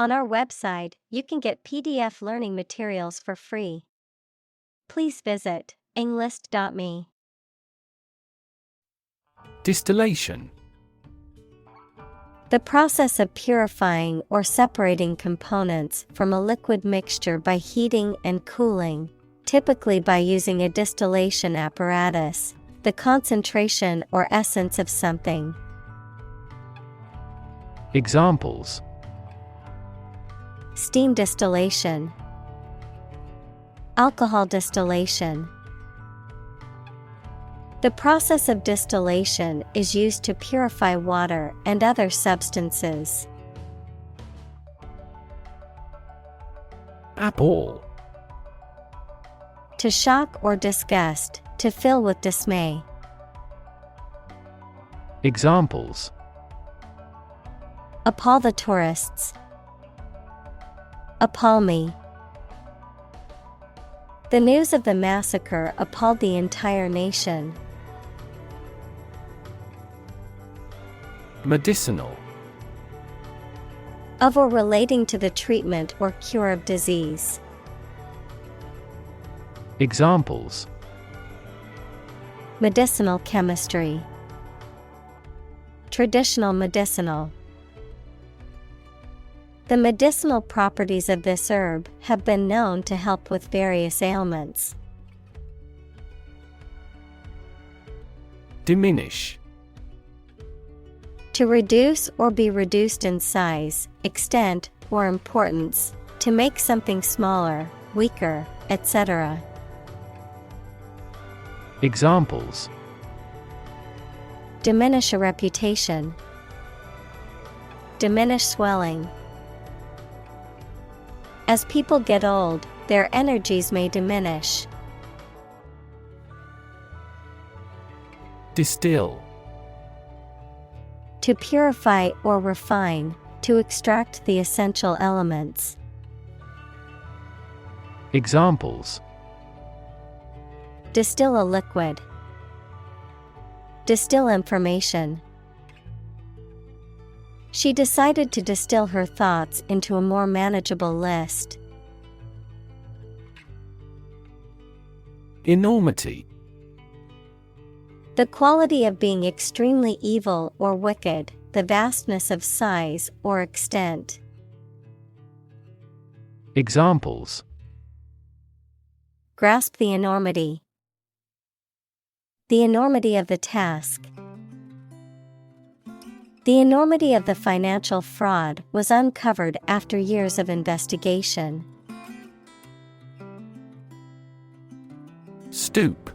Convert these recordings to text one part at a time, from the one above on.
On our website, you can get PDF learning materials for free. Please visit englist.me. Distillation. The process of purifying or separating components from a liquid mixture by heating and cooling, typically by using a distillation apparatus, the concentration or essence of something. Examples: Steam distillation, alcohol distillation. The process of distillation is used to purify water and other substances. Appall. To shock or disgust, to fill with dismay. Examples: Appall the tourists. Appall me. The news of the massacre appalled the entire nation. Medicinal. Of or relating to the treatment or cure of disease. Examples: Medicinal chemistry. Traditional medicinal. The medicinal properties of this herb have been known to help with various ailments. Diminish. To reduce or be reduced in size, extent, or importance, to make something smaller, weaker, etc. Examples: Diminish a reputation. Diminish swelling. As people get old, their energies may diminish. Distill. To purify or refine, to extract the essential elements. Examples: Distill a liquid. Distill information. She decided to distill her thoughts into a more manageable list. Enormity. The quality of being extremely evil or wicked, the vastness of size or extent. Examples: Grasp the enormity. The enormity of the task. The enormity of the financial fraud was uncovered after years of investigation. Stoop.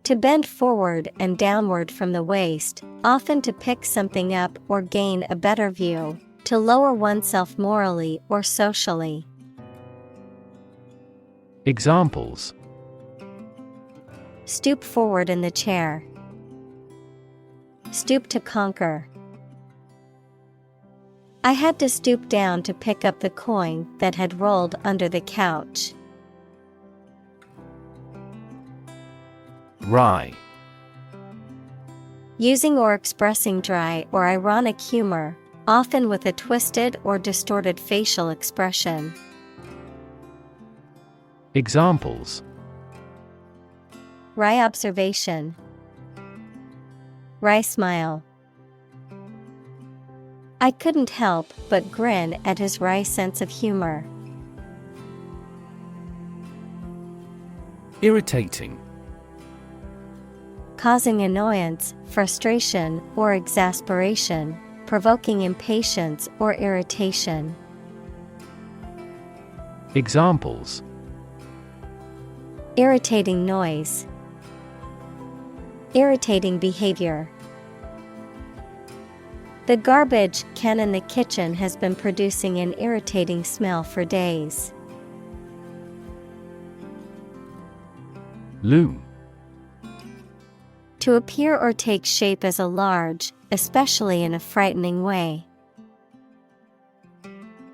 To bend forward and downward from the waist, often to pick something up or gain a better view, to lower oneself morally or socially. Examples: Stoop forward in the chair. Stoop to conquer. I had to stoop down to pick up the coin that had rolled under the couch. Wry. Using or expressing dry or ironic humor, often with a twisted or distorted facial expression. Examples: Wry observation. Wry smile. I couldn't help but grin at his wry sense of humor. Irritating. Causing annoyance, frustration, or exasperation, provoking impatience or irritation. Examples: Irritating noise. Irritating behavior. The garbage can in the kitchen has been producing an irritating smell for days. Loom. To appear or take shape as a large, especially in a frightening way.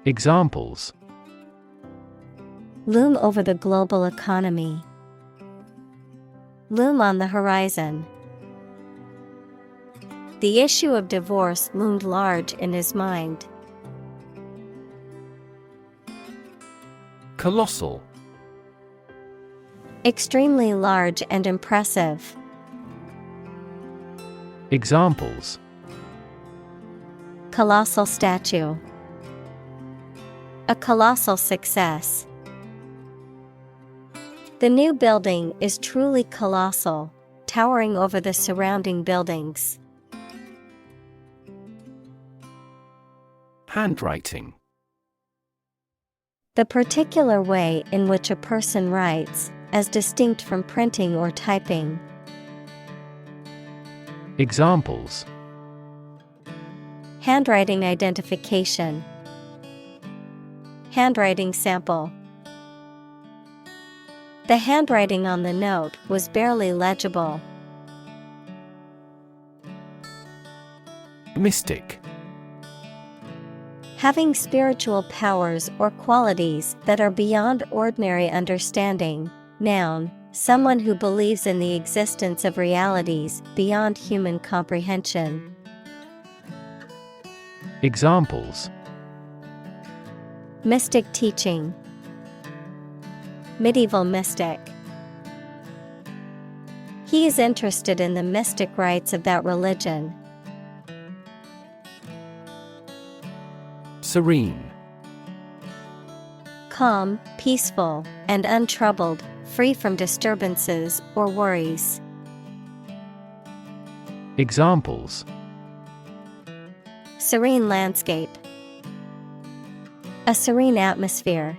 Examples: Loom over the global economy. Loom on the horizon. The issue of divorce loomed large in his mind. Colossal. Extremely large and impressive. Examples: Colossal statue. A colossal success. The new building is truly colossal, towering over the surrounding buildings. Handwriting. The particular way in which a person writes, as distinct from printing or typing. Examples: Handwriting identification. Handwriting sample. The handwriting on the note was barely legible. Mystic. Having spiritual powers or qualities that are beyond ordinary understanding. Noun, someone who believes in the existence of realities beyond human comprehension. Examples: Mystic teaching. Medieval mystic. He is interested in the mystic rites of that religion. Serene. Calm, peaceful, and untroubled, free from disturbances or worries. Examples: Serene landscape. A serene atmosphere.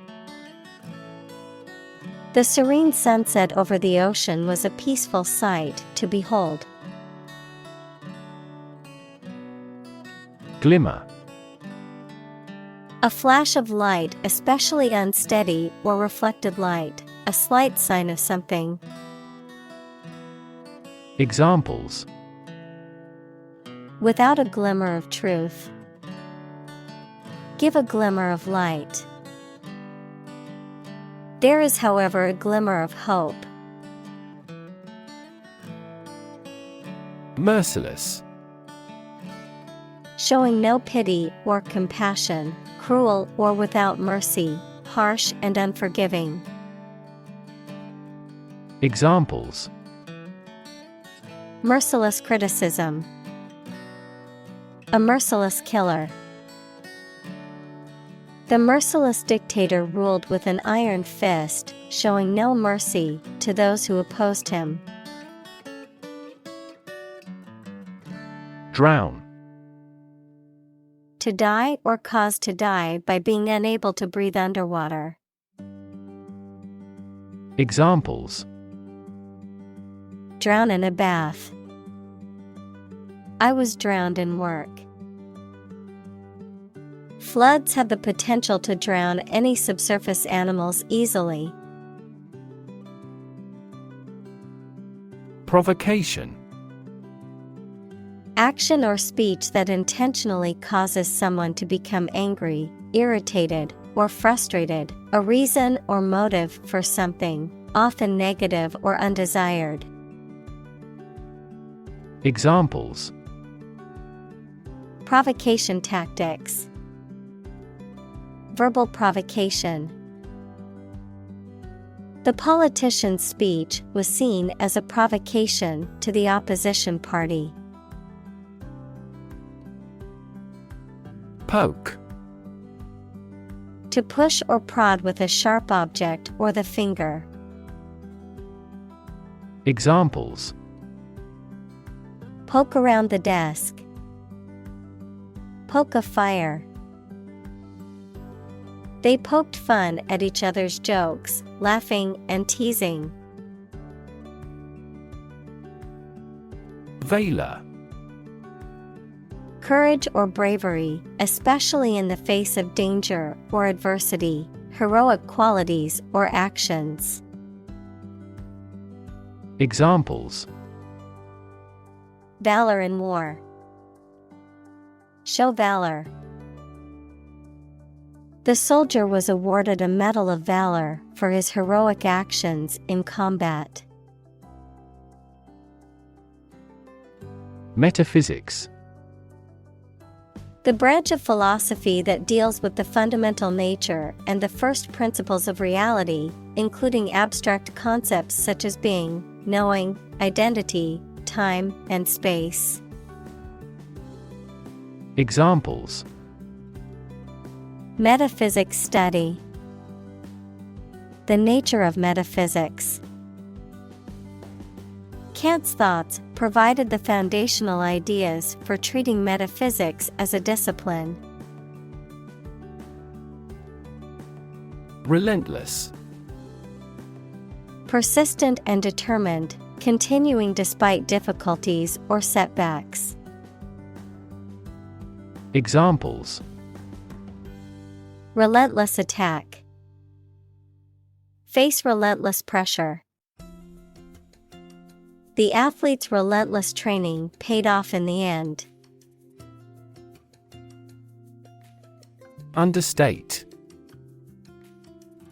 The serene sunset over the ocean was a peaceful sight to behold. Glimmer. A flash of light, especially unsteady or reflected light, a slight sign of something. Examples: Without a glimmer of truth. Give a glimmer of light. There is, however, a glimmer of hope. Merciless. Showing no pity or compassion, cruel or without mercy, harsh and unforgiving. Examples: Merciless criticism. A merciless killer. The merciless dictator ruled with an iron fist, showing no mercy to those who opposed him. Drown. To die or cause to die by being unable to breathe underwater. Examples: Drown in a bath. I was drowned in work. Floods have the potential to drown any subsurface animals easily. Provocation. Action or speech that intentionally causes someone to become angry, irritated, or frustrated, a reason or motive for something, often negative or undesired. Examples: Provocation tactics. Verbal provocation. The politician's speech was seen as a provocation to the opposition party. Poke. To push or prod with a sharp object or the finger. Examples: Poke around the desk. Poke a fire. They poked fun at each other's jokes, laughing and teasing. Valor. Courage or bravery, especially in the face of danger or adversity, heroic qualities or actions. Examples: Valor in war. Show valor. The soldier was awarded a Medal of Valor for his heroic actions in combat. Metaphysics. The branch of philosophy that deals with the fundamental nature and the first principles of reality, including abstract concepts such as being, knowing, identity, time, and space. Examples: Metaphysics study. The nature of metaphysics. Kant's thoughts provided the foundational ideas for treating metaphysics as a discipline. Relentless. Persistent and determined, continuing despite difficulties or setbacks. Examples: Relentless attack. Face relentless pressure. The athlete's relentless training paid off in the end. Understate.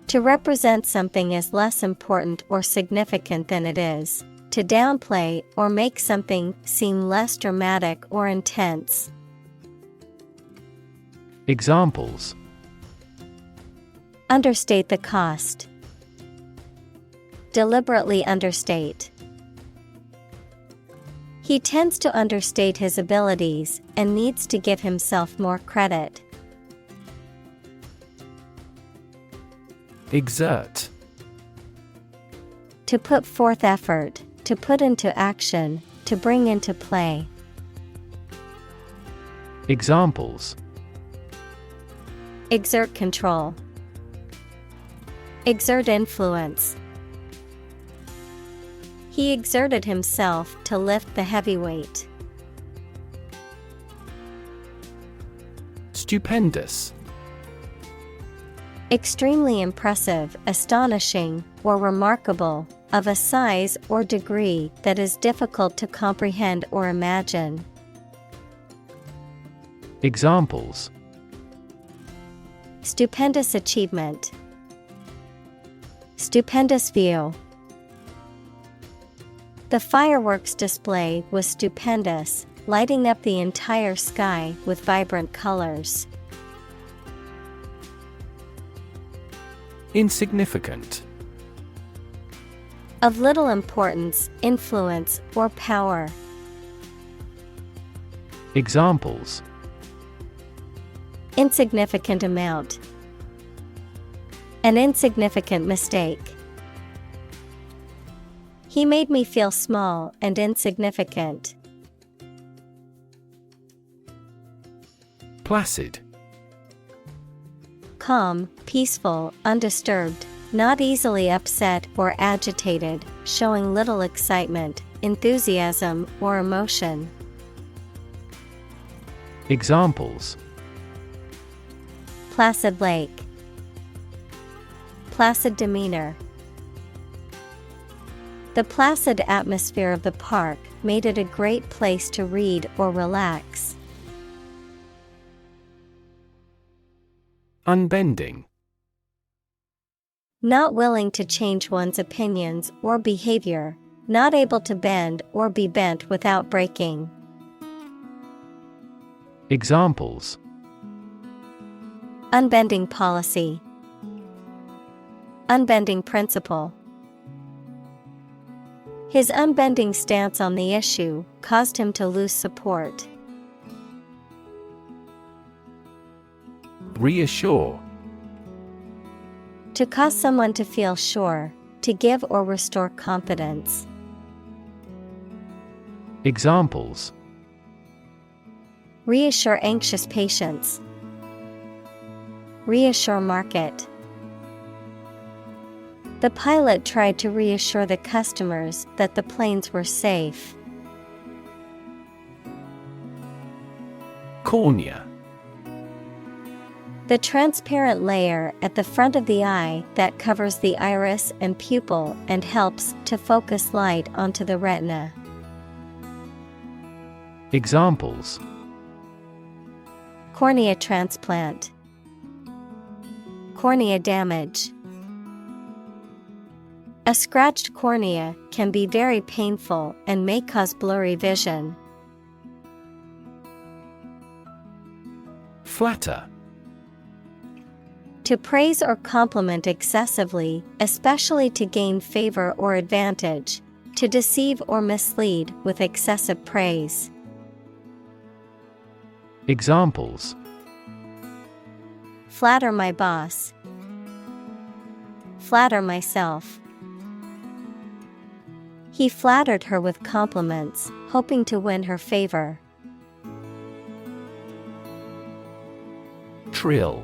To represent something as less important or significant than it is. To downplay or make something seem less dramatic or intense. Examples: Understate the cost. Deliberately understate. He tends to understate his abilities and needs to give himself more credit. Exert. To put forth effort, to put into action, to bring into play. Examples: Exert control. Exert influence. He exerted himself to lift the heavy weight. Stupendous. Extremely impressive, astonishing, or remarkable, of a size or degree that is difficult to comprehend or imagine. Examples: Stupendous achievement. Stupendous view. The fireworks display was stupendous, lighting up the entire sky with vibrant colors. Insignificant. Of little importance, influence, or power. Examples: Insignificant amount. An insignificant mistake. He made me feel small and insignificant. Placid. Calm, peaceful, undisturbed, not easily upset or agitated, showing little excitement, enthusiasm, or emotion. Examples: Placid lake. Placid demeanor. The placid atmosphere of the park made it a great place to read or relax. Unbending. Not willing to change one's opinions or behavior, not able to bend or be bent without breaking. Examples: Unbending policy. Unbending principle. His unbending stance on the issue caused him to lose support. Reassure. To cause someone to feel sure, to give or restore confidence. Examples: Reassure anxious patients. Reassure market. The pilot tried to reassure the customers that the planes were safe. Cornea. The transparent layer at the front of the eye that covers the iris and pupil and helps to focus light onto the retina. Examples: Cornea transplant. Cornea damage. A scratched cornea can be very painful and may cause blurry vision. Flatter. To praise or compliment excessively, especially to gain favor or advantage. To deceive or mislead with excessive praise. Examples: Flatter my boss. Flatter myself. He flattered her with compliments, hoping to win her favor. Trill.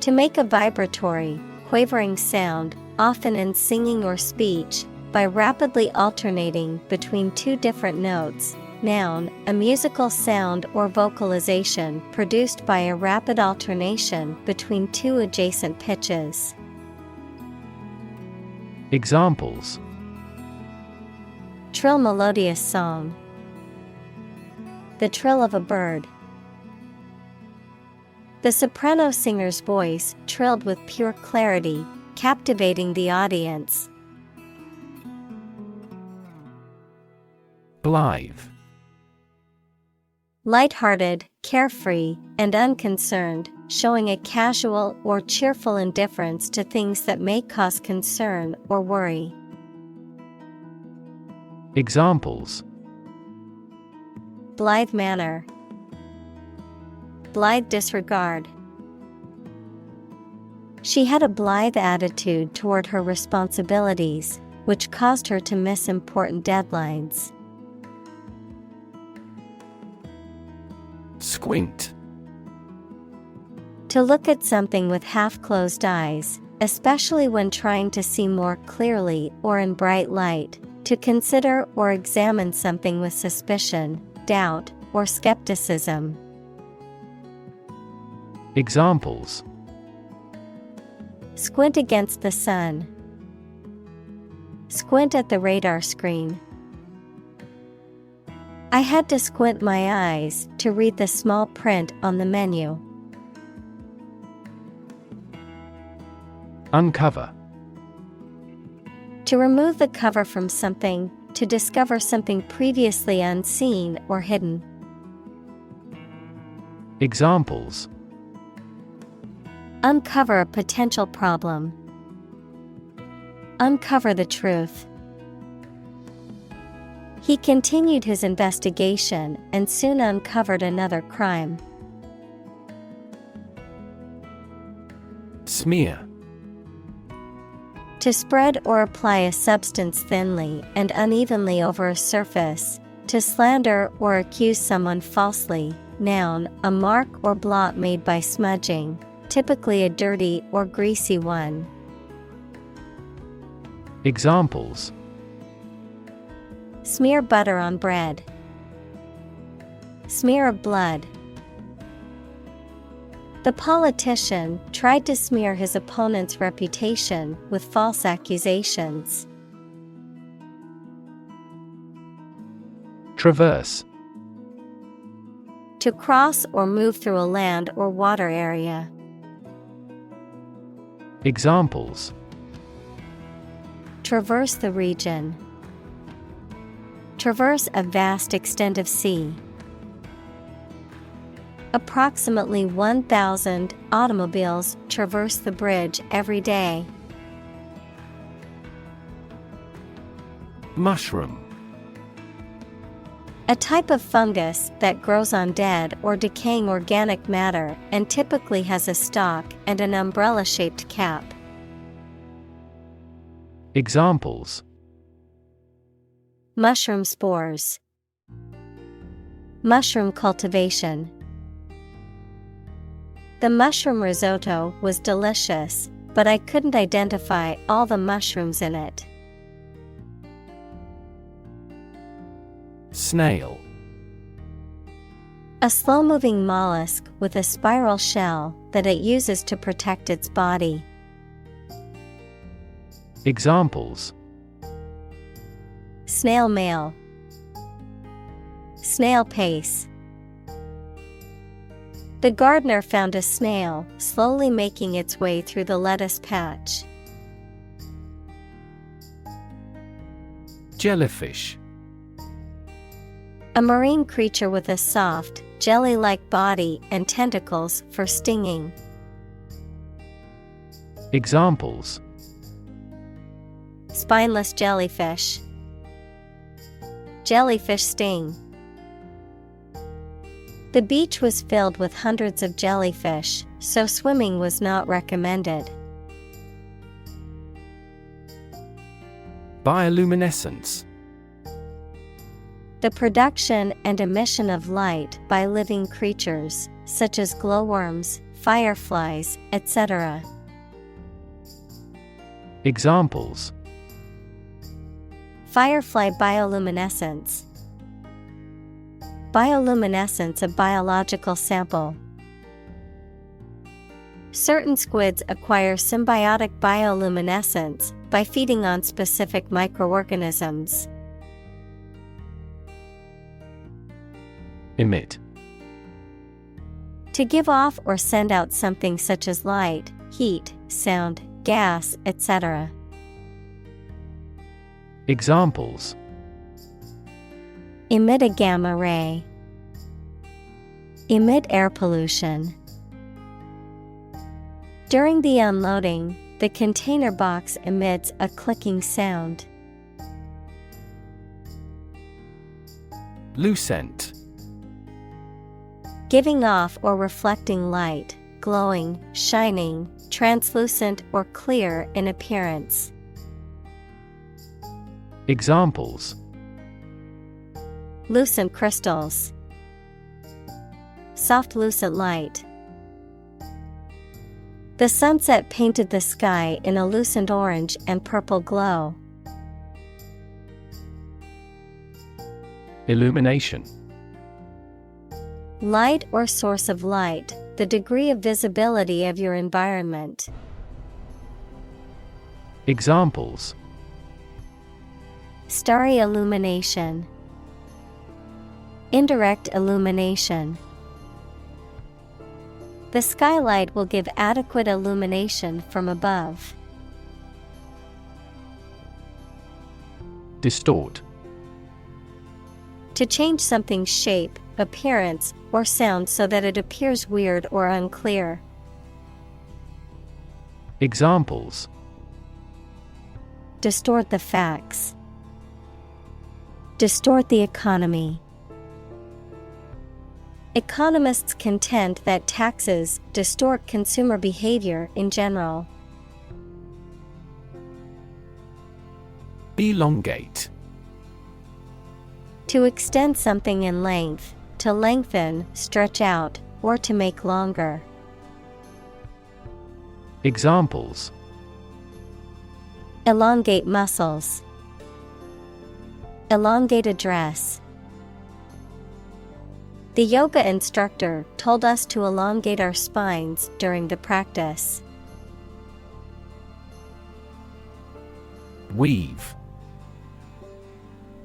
To make a vibratory, quavering sound, often in singing or speech, by rapidly alternating between two different notes. Noun, a musical sound or vocalization produced by a rapid alternation between two adjacent pitches. Examples: Trill melodious song. The trill of a bird. The soprano singer's voice trilled with pure clarity, captivating the audience. Blithe. Light-hearted, carefree, and unconcerned, showing a casual or cheerful indifference to things that may cause concern or worry. Examples: Blithe manner. Blithe disregard. She had a blithe attitude toward her responsibilities, which caused her to miss important deadlines. Squint. To look at something with half-closed eyes, especially when trying to see more clearly or in bright light. To consider or examine something with suspicion, doubt, or skepticism. Examples: Squint against the sun. Squint at the radar screen. I had to squint my eyes to read the small print on the menu. Uncover. To remove the cover from something, to discover something previously unseen or hidden. Examples: Uncover a potential problem. Uncover the truth. He continued his investigation and soon uncovered another crime. Smear. To spread or apply a substance thinly and unevenly over a surface. To slander or accuse someone falsely. Noun, a mark or blot made by smudging, typically a dirty or greasy one. Examples: Smear butter on bread. Smear of blood. The politician tried to smear his opponent's reputation with false accusations. Traverse. To cross or move through a land or water area. Examples: Traverse the region. Traverse a vast extent of sea. Approximately 1,000 automobiles traverse the bridge every day. Mushroom. A type of fungus that grows on dead or decaying organic matter and typically has a stalk and an umbrella-shaped cap. Examples: Mushroom spores. Mushroom cultivation. The mushroom risotto was delicious, but I couldn't identify all the mushrooms in it. Snail. A slow-moving mollusk with a spiral shell that it uses to protect its body. Examples: Snail mail. Snail pace. The gardener found a snail slowly making its way through the lettuce patch. Jellyfish. A marine creature with a soft, jelly-like body and tentacles for stinging. Examples: Spineless jellyfish. Jellyfish sting. The beach was filled with hundreds of jellyfish, so swimming was not recommended. Bioluminescence. The production and emission of light by living creatures, such as glowworms, fireflies, etc. Examples: Firefly bioluminescence. Bioluminescence of biological sample. Certain squids acquire symbiotic bioluminescence by feeding on specific microorganisms. Emit. To give off or send out something such as light, heat, sound, gas, etc. Examples: Emit a gamma ray. Emit air pollution. During the unloading, the container box emits a clicking sound. Lucent. Giving off or reflecting light, glowing, shining, translucent or clear in appearance. Examples: Lucent crystals. Soft lucent light. The sunset painted the sky in a lucent orange and purple glow. Illumination. Light or source of light, the degree of visibility of your environment. Examples: Starry illumination. Indirect illumination. The skylight will give adequate illumination from above. Distort. To change something's shape, appearance, or sound so that it appears weird or unclear. Examples: Distort the facts. Distort the economy. Economists contend that taxes distort consumer behavior in general. Elongate. To extend something in length, to lengthen, stretch out, or to make longer. Examples: Elongate muscles. Elongate a dress. The yoga instructor told us to elongate our spines during the practice. Weave.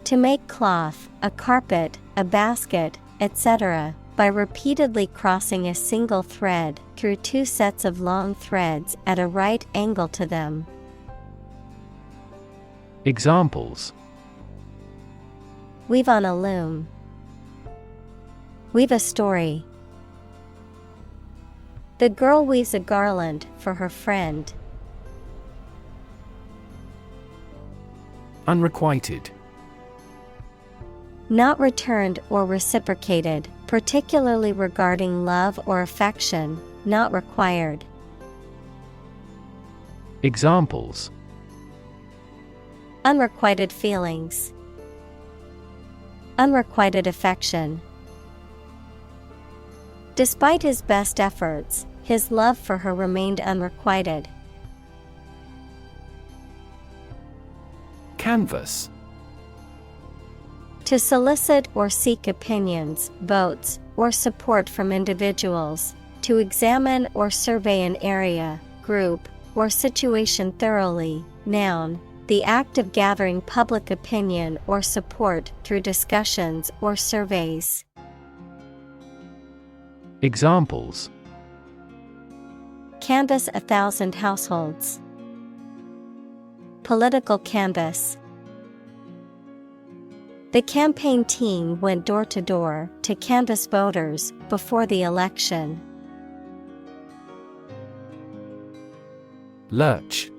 To make cloth, a carpet, a basket, etc., by repeatedly crossing a single thread through two sets of long threads at a right angle to them. Examples: Weave on a loom. Weave a story. The girl weaves a garland for her friend. Unrequited. Not returned or reciprocated, particularly regarding love or affection, not required. Examples: Unrequited feelings. Unrequited affection. Despite his best efforts, his love for her remained unrequited. Canvas. To solicit or seek opinions, votes, or support from individuals, to examine or survey an area, group, or situation thoroughly. Noun, the act of gathering public opinion or support through discussions or surveys. Examples: Canvass 1,000 households. Political canvass. The campaign team went door to door to canvass voters before the election. Lurch.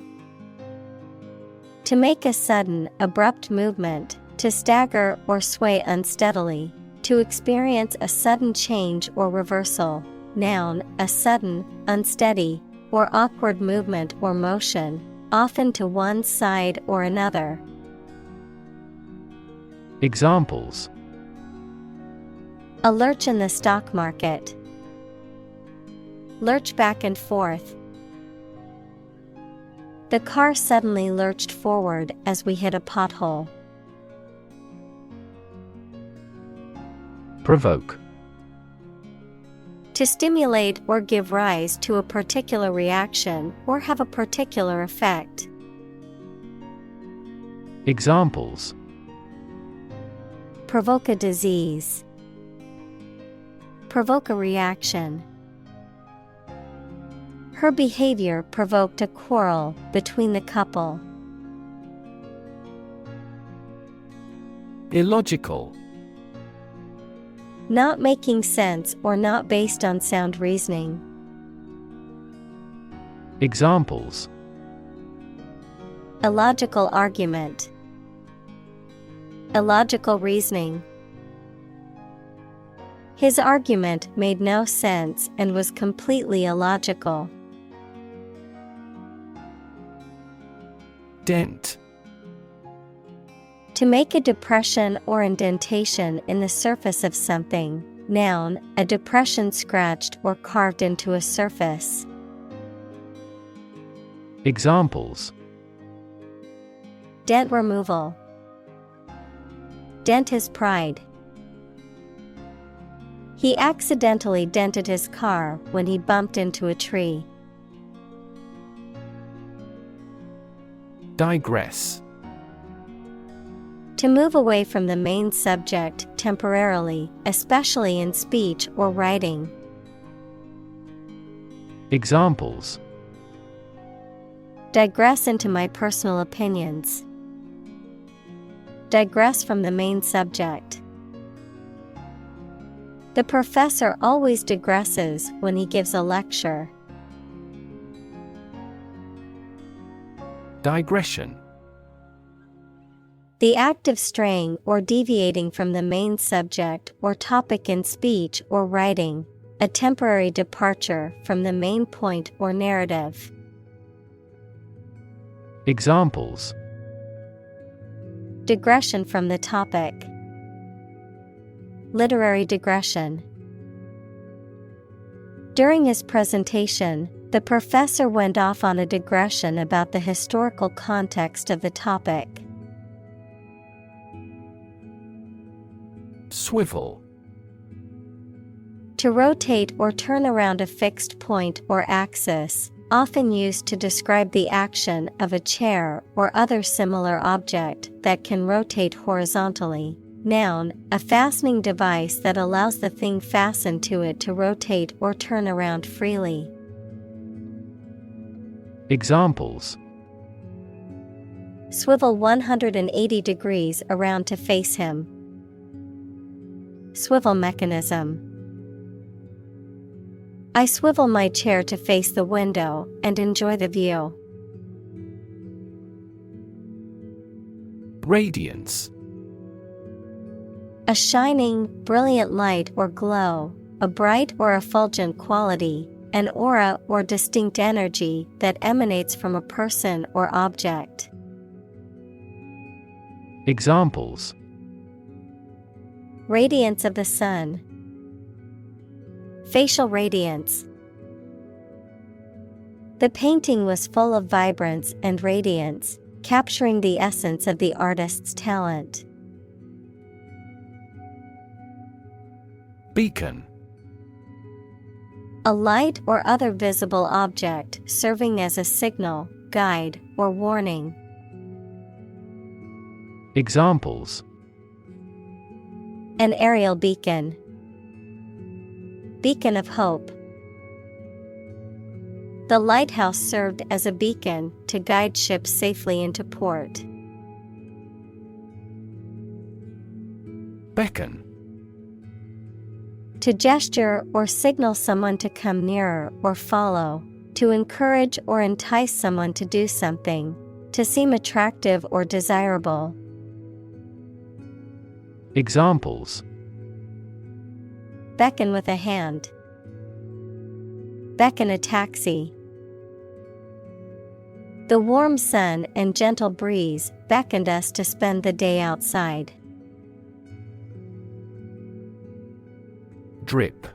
To make a sudden, abrupt movement, to stagger or sway unsteadily, to experience a sudden change or reversal. Noun, a sudden, unsteady, or awkward movement or motion, often to one side or another. Examples: A lurch in the stock market. Lurch back and forth. The car suddenly lurched forward as we hit a pothole. Provoke. To stimulate or give rise to a particular reaction or have a particular effect. Examples: Provoke a disease. Provoke a reaction. Her behavior provoked a quarrel between the couple. Illogical. Not making sense or not based on sound reasoning. Examples: Illogical argument. Illogical reasoning. His argument made no sense and was completely illogical. Dent. To make a depression or indentation in the surface of something. Noun, a depression scratched or carved into a surface. Examples: Dent removal. Dent his pride. He accidentally dented his car when he bumped into a tree. Digress. To move away from the main subject temporarily, especially in speech or writing. Examples: Digress into my personal opinions. Digress from the main subject. The professor always digresses when he gives a lecture. Digression. The act of straying or deviating from the main subject or topic in speech or writing, a temporary departure from the main point or narrative. Examples: Digression from the topic. Literary digression. During his presentation, the professor went off on a digression about the historical context of the topic. Swivel. To rotate or turn around a fixed point or axis, often used to describe the action of a chair or other similar object that can rotate horizontally. Noun, a fastening device that allows the thing fastened to it to rotate or turn around freely. Examples: Swivel 180 degrees around to face him. Swivel mechanism. I swivel my chair to face the window and enjoy the view. Radiance. A shining, brilliant light or glow, a bright or effulgent quality, an aura or distinct energy that emanates from a person or object. Examples: Radiance of the sun. Facial radiance. The painting was full of vibrance and radiance, capturing the essence of the artist's talent. Beacon. A light or other visible object serving as a signal, guide, or warning. Examples: An aerial beacon. Beacon of hope. The lighthouse served as a beacon to guide ships safely into port. Beckon. To gesture or signal someone to come nearer or follow, to encourage or entice someone to do something, to seem attractive or desirable. Examples: Beckon with a hand. Beckon a taxi. The warm sun and gentle breeze beckoned us to spend the day outside. Drip.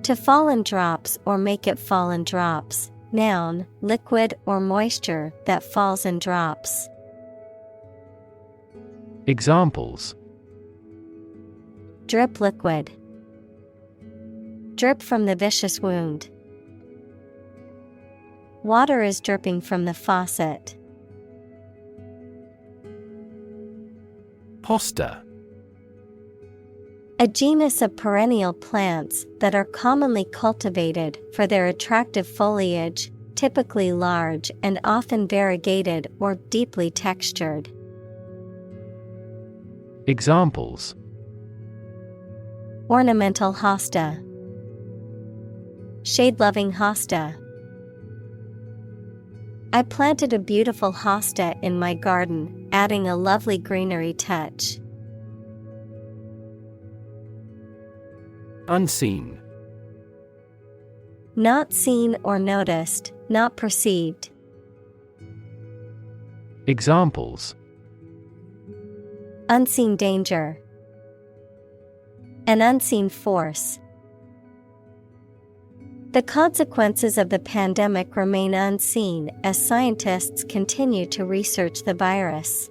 To fall in drops or make it fall in drops. Noun, liquid or moisture that falls in drops. Examples: Drip liquid. Drip from the vicious wound. Water is dripping from the faucet. Hosta. A genus of perennial plants that are commonly cultivated for their attractive foliage, typically large and often variegated or deeply textured. Examples: Ornamental hosta. Shade-loving hosta. I planted a beautiful hosta in my garden, adding a lovely greenery touch. Unseen. Not seen or noticed, not perceived. Examples: Unseen danger. An unseen force. The consequences of the pandemic remain unseen as scientists continue to research the virus.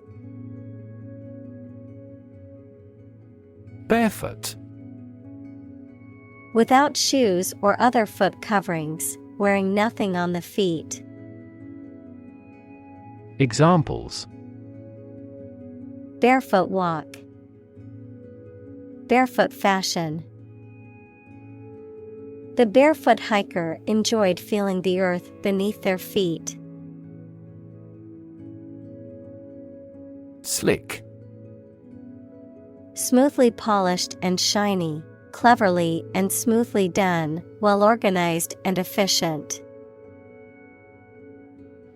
Barefoot. Without shoes or other foot coverings, wearing nothing on the feet. Examples: Barefoot walk. Barefoot fashion. The barefoot hiker enjoyed feeling the earth beneath their feet. Slick. Smoothly polished and shiny, cleverly and smoothly done, well organized and efficient.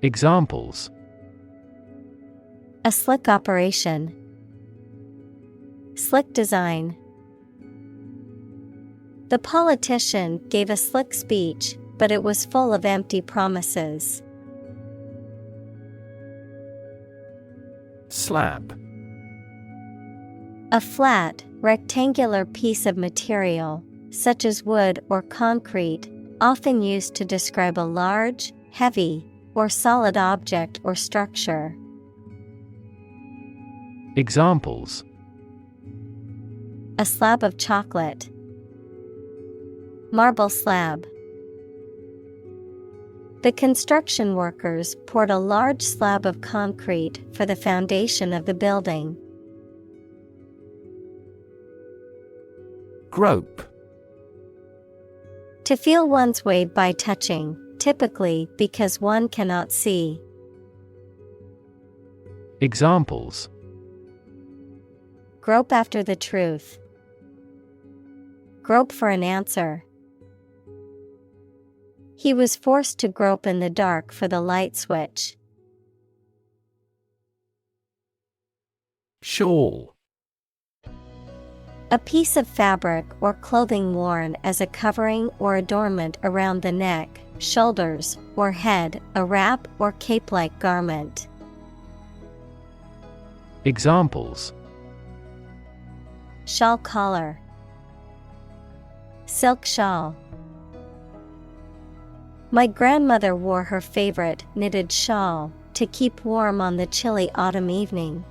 Examples: A slick operation. Slick design. The politician gave a slick speech, but it was full of empty promises. Slab. A flat, rectangular piece of material, such as wood or concrete, often used to describe a large, heavy, or solid object or structure. Examples: A slab of chocolate. Marble slab. The construction workers poured a large slab of concrete for the foundation of the building. Grope. To feel one's way by touching, typically because one cannot see. Examples: Grope after the truth. Grope for an answer. He was forced to grope in the dark for the light switch. Shawl. A piece of fabric or clothing worn as a covering or adornment around the neck, shoulders, or head, a wrap or cape-like garment. Examples: Shawl collar. Silk shawl. My grandmother wore her favorite knitted shawl to keep warm on the chilly autumn evening.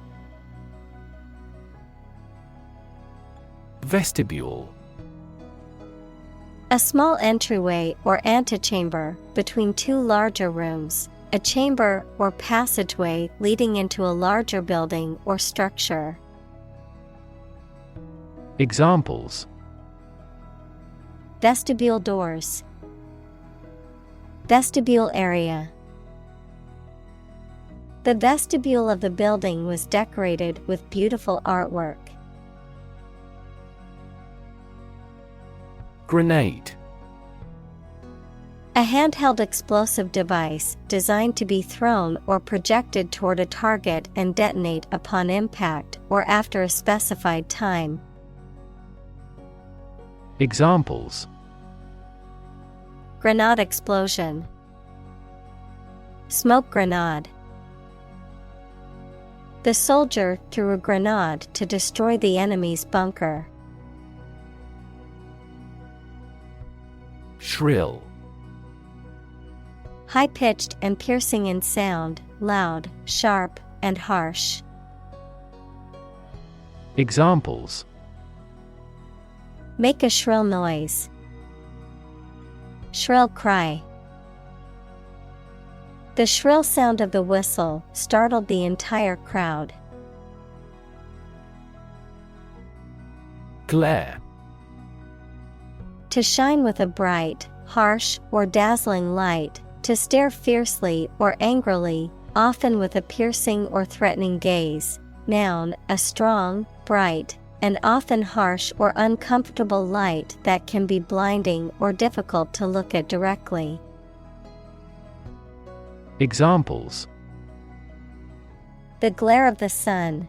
Vestibule. A small entryway or antechamber between two larger rooms, a chamber or passageway leading into a larger building or structure. Examples: Vestibule doors. Vestibule area. The vestibule of the building was decorated with beautiful artwork. Grenade. A handheld explosive device designed to be thrown or projected toward a target and detonate upon impact or after a specified time. Examples: Grenade explosion, smoke grenade. The soldier threw a grenade to destroy the enemy's bunker. Shrill. High-pitched and piercing in sound, loud, sharp, and harsh. Examples: Make a shrill noise. Shrill cry. The shrill sound of the whistle startled the entire crowd. Glare. To shine with a bright, harsh, or dazzling light, to stare fiercely or angrily, often with a piercing or threatening gaze. Noun, a strong, bright, and often harsh or uncomfortable light that can be blinding or difficult to look at directly. Examples: The glare of the sun.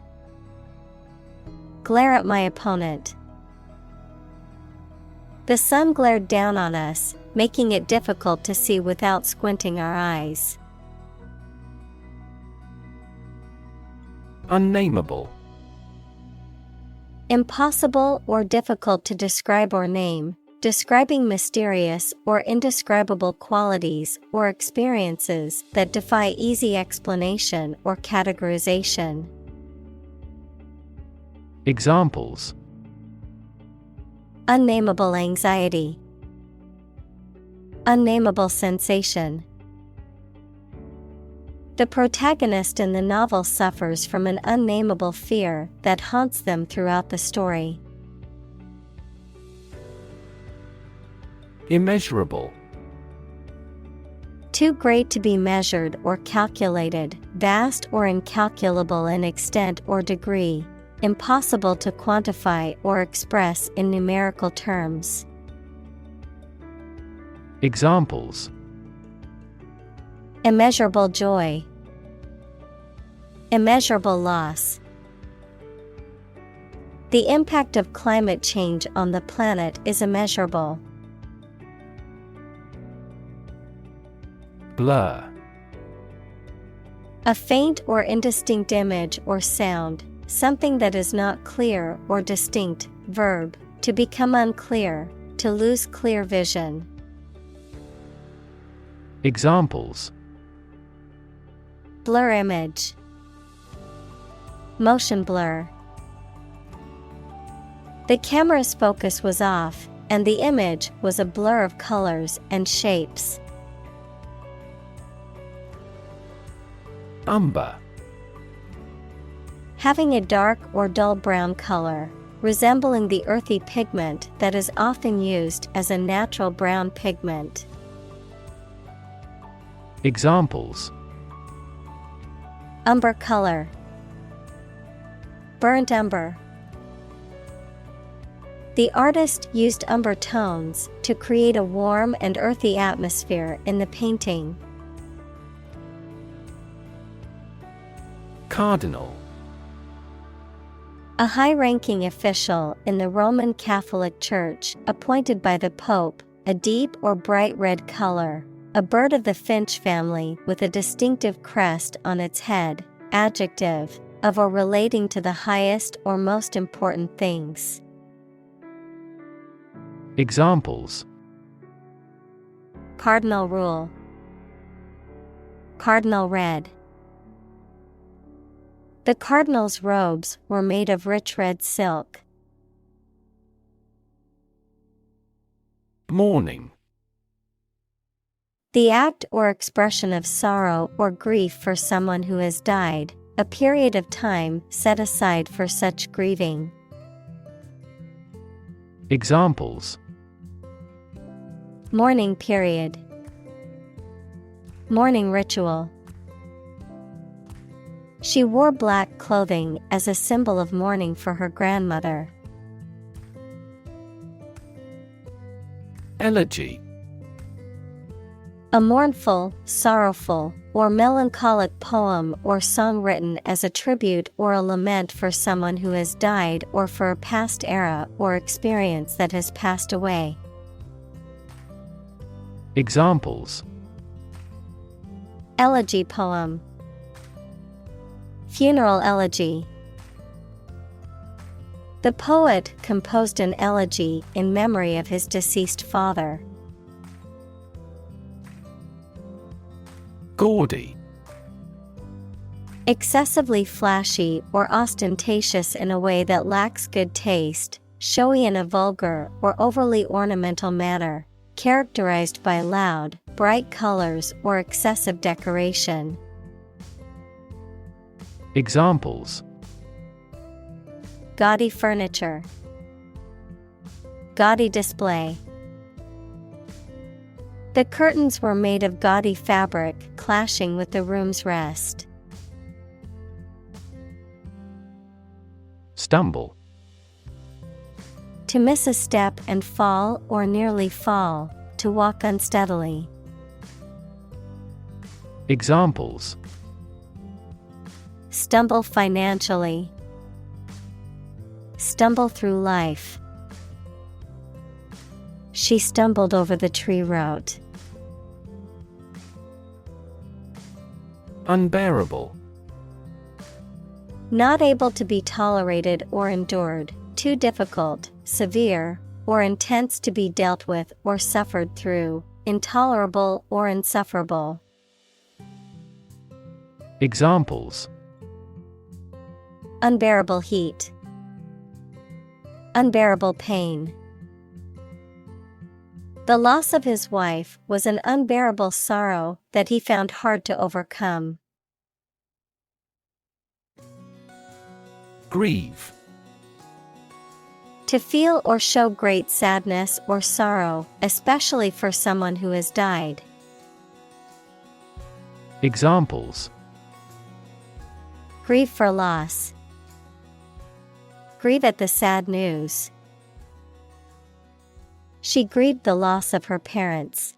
Glare at my opponent. The sun glared down on us, making it difficult to see without squinting our eyes. Unnameable. Impossible or difficult to describe or name, describing mysterious or indescribable qualities or experiences that defy easy explanation or categorization. Examples: Unnameable anxiety. Unnameable sensation. The protagonist in the novel suffers from an unnameable fear that haunts them throughout the story. Immeasurable. Too great to be measured or calculated, vast or incalculable in extent or degree, impossible to quantify or express in numerical terms. Examples: Immeasurable joy. Immeasurable loss. The impact of climate change on the planet is immeasurable. Blur. A faint or indistinct image or sound, something that is not clear or distinct. Verb, to become unclear, to lose clear vision. Examples: Blur image. Motion blur. The camera's focus was off, and the image was a blur of colors and shapes. Umber. Having a dark or dull brown color, resembling the earthy pigment that is often used as a natural brown pigment. Examples: Umber color. Burnt umber. The artist used umber tones to create a warm and earthy atmosphere in the painting. Cardinal. A high-ranking official in the Roman Catholic Church, appointed by the Pope, a deep or bright red color, a bird of the finch family with a distinctive crest on its head. Adjective, of or relating to the highest or most important things. Examples: Cardinal rule. Cardinal red. The cardinal's robes were made of rich red silk. Mourning. The act or expression of sorrow or grief for someone who has died, a period of time set aside for such grieving. Examples: Mourning period. Mourning ritual. She wore black clothing as a symbol of mourning for her grandmother. Elegy. A mournful, sorrowful, or melancholic poem or song written as a tribute or a lament for someone who has died or for a past era or experience that has passed away. Examples: Elegy poem. Funeral elegy. The poet composed an elegy in memory of his deceased father. Gaudy. Excessively flashy or ostentatious in a way that lacks good taste, showy in a vulgar or overly ornamental manner, characterized by loud, bright colors or excessive decoration. Examples: Gaudy furniture. Gaudy display. The curtains were made of gaudy fabric, clashing with the room's rest. Stumble. To miss a step and fall or nearly fall, to walk unsteadily. Examples: Stumble financially. Stumble through life. She stumbled over the tree root. Unbearable. Not able to be tolerated or endured, too difficult, severe, or intense to be dealt with or suffered through, intolerable or insufferable. Examples: Unbearable heat. Unbearable pain. The loss of his wife was an unbearable sorrow that he found hard to overcome. Grieve. To feel or show great sadness or sorrow, especially for someone who has died. Examples: Grieve for loss. Grieve at the sad news. She grieved the loss of her parents.